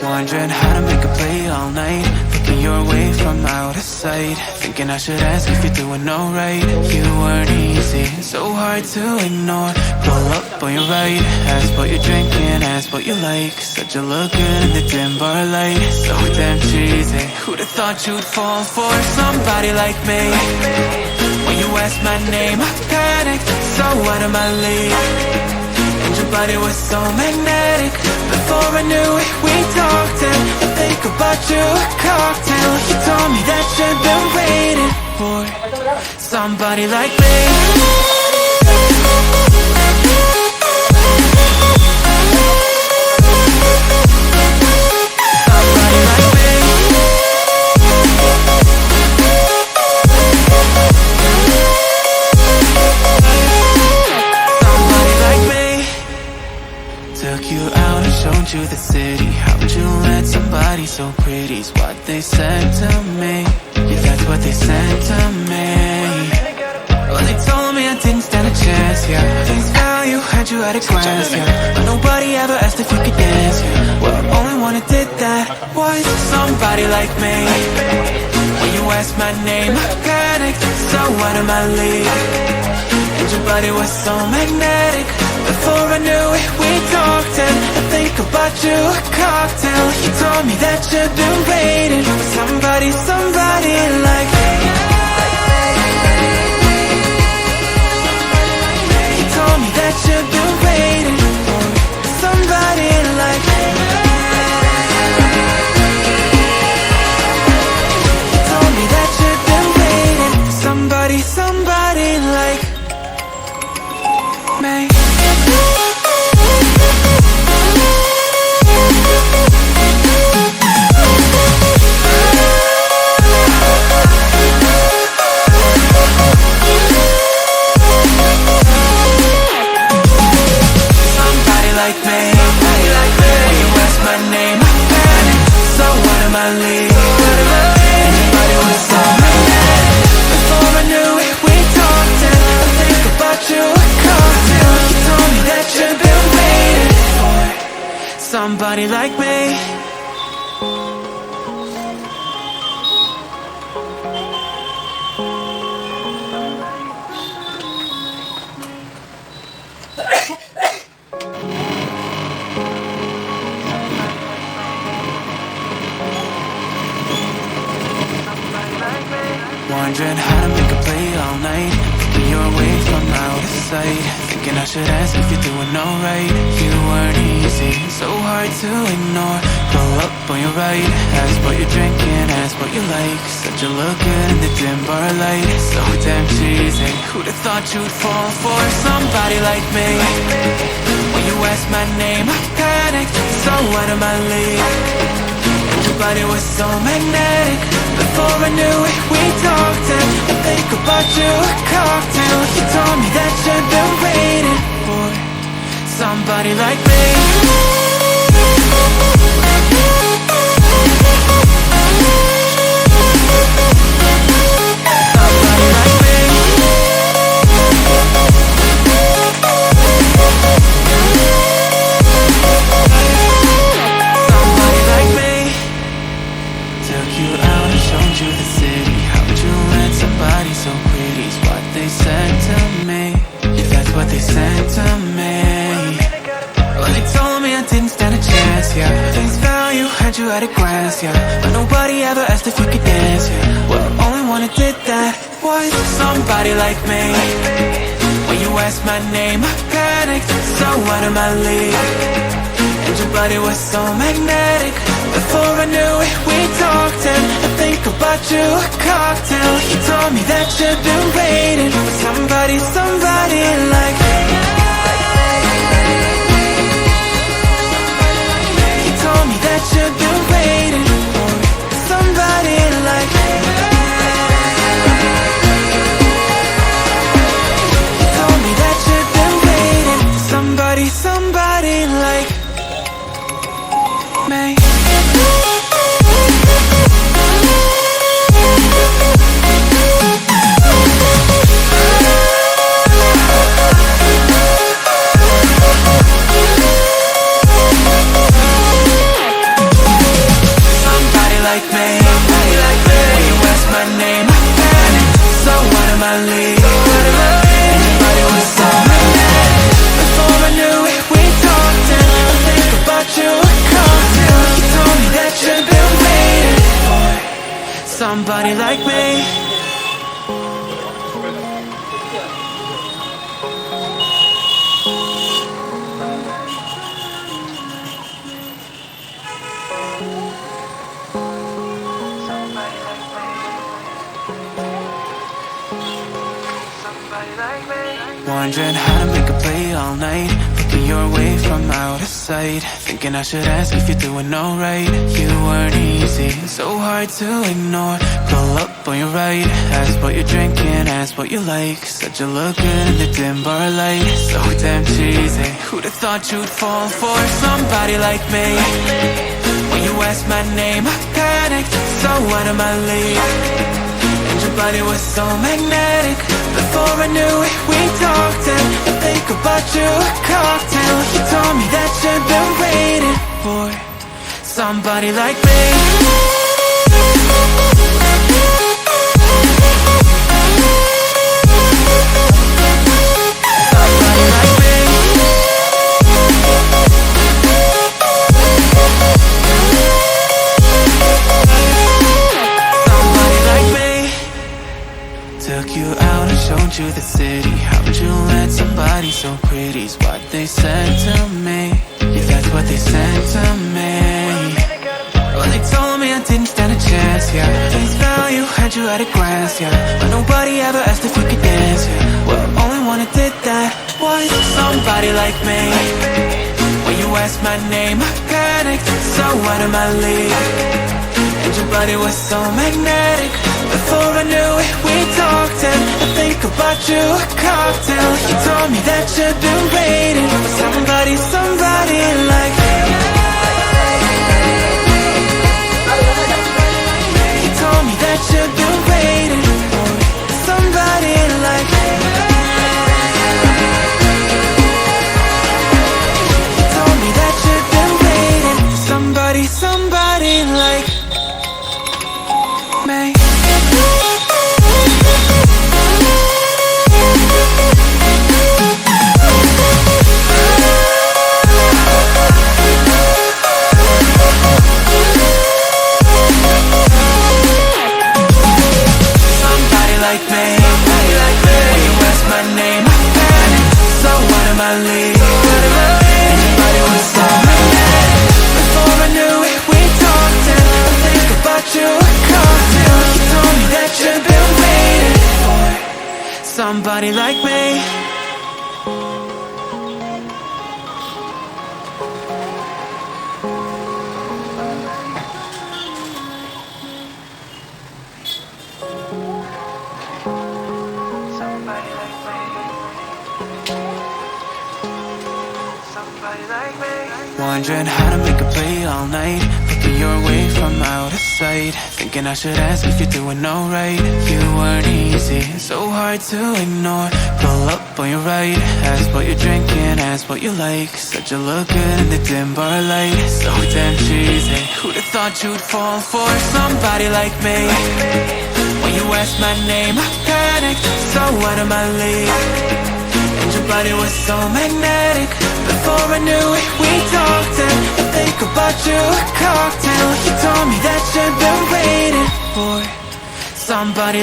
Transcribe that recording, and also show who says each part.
Speaker 1: Wondering how to make a play all night, thinking you're away from out of sight, thinking I should ask if you're doing alright. You weren't easy, so hard to ignore. Pull up on your right, ask what you're drinking, ask what you like. Said you look good in the dim bar light, so damn cheesy. Who'd have thought you'd fall for somebody like me? When you asked my name, I panicked, so out of my league. And your body was so magnetic. Before I knew it, we talked and I think about you, a cocktail. You told me that you've been waiting for somebody like me. Somebody like me. Somebody like me. Took you out and showed you the city. How'd you let somebody so pretty's what they said to me? Yeah, that's what they said to me. Well, they told me I didn't stand a chance, yeah. Face value, had you at a glance, yeah. But nobody ever asked if you could dance, yeah. Well, the only one who did that was somebody like me. When you asked my name, I panicked, so out of my league. And your body was so magnetic. Before I knew it, we talked and I think about you, a cocktail. You told me that you've been waiting for somebody, somebody like me. You told me that you've been waiting for somebody like me. You told me that you've been waiting for somebody, somebody like me. Somebody like me. Wondering how to make a play all night, keeping you away from out of sight, thinking I should ask if you're doing alright. You weren't easy, so hard to ignore. Pull up on your right, ask what you're drinking, ask what you like. Said you look good in the dim bar light, so damn cheesy. Who'd have thought you'd fall for somebody like me? When you asked my name, I panicked, so out of my league. Your body was so magnetic. Before I knew it, we talked and I think about you, a cocktail. You told me that you've been waiting for somebody like me. Somebody like me. Somebody like me. Took you out and showed you the city. How'd you let somebody so pretty's what they said to me? Yeah, that's what they said to me. Well, they told me I didn't stand a chance, yeah. Face value, had you at a glance, yeah. But nobody ever asked if you could dance, yeah. Well, the only one who did that was somebody like me. When you asked my name, I panicked, so out of my league. And your body was so magnetic. Before I knew it, we talked and I think about you, a cocktail. You told me that you've been waiting for somebody, somebody like me. You told me that you've been waiting for somebody like me. You told me that you've been waiting for somebody, somebody like me. my league. And your body was so magnetic. Before I knew it, we talked, and I think about you a cocktail. You told me that you've been waiting for somebody like me. Wondering how to make a play all night, looking your way from out of sight, thinking I should ask if you're doing alright. You weren't easy, so hard to ignore. Pull up on your right, ask what you're drinking, ask what you like. Said you look good in the dim bar light, so damn cheesy. Who'd have thought you'd fall for somebody like me? When you asked my name, I panicked, so out of my league. Your body was so magnetic. Before I knew it, we talked, and I think about you a cocktail. You told me that you've been waiting for somebody like me. Somebody like me. Took you out and showed you the city. How would you let somebody so pretty's what they said to me? Yeah, that's what they said to me. Well, they told me I didn't stand a chance, yeah. Face value, had you at a glance, yeah. But nobody ever asked if you could dance, yeah. Well, only one who did that was somebody like me. When you asked my name, I panicked, so out of my league. And your body was so magnetic. Before I knew it, we talked, and I think about you a cocktail. You told me that you've been waiting for somebody, somebody like me. You told me that you've been waiting for somebody like me. You told me that you've been waiting for somebody, somebody like me. Like me, when you asked my name, I panicked, so out of my league. And your body was so magnetic. Before I knew it, we talked, and I think about you a cocktail. You told me that you've been waiting for somebody like me. Wondering how to make a play all night, looking your way from out of sight, thinking I should ask if you're doing alright. You weren't easy, so hard to ignore. Pull up on your right, ask what you're drinking, ask what you like. Said you look good in the dim bar light, so damn cheesy. Who'd have thought you'd fall for somebody like me? When you asked my name, I panicked, so out of my league. And your body was so magnetic. Before I knew it, we talked, and I think about you a cocktail. You told me that you've been waiting for somebody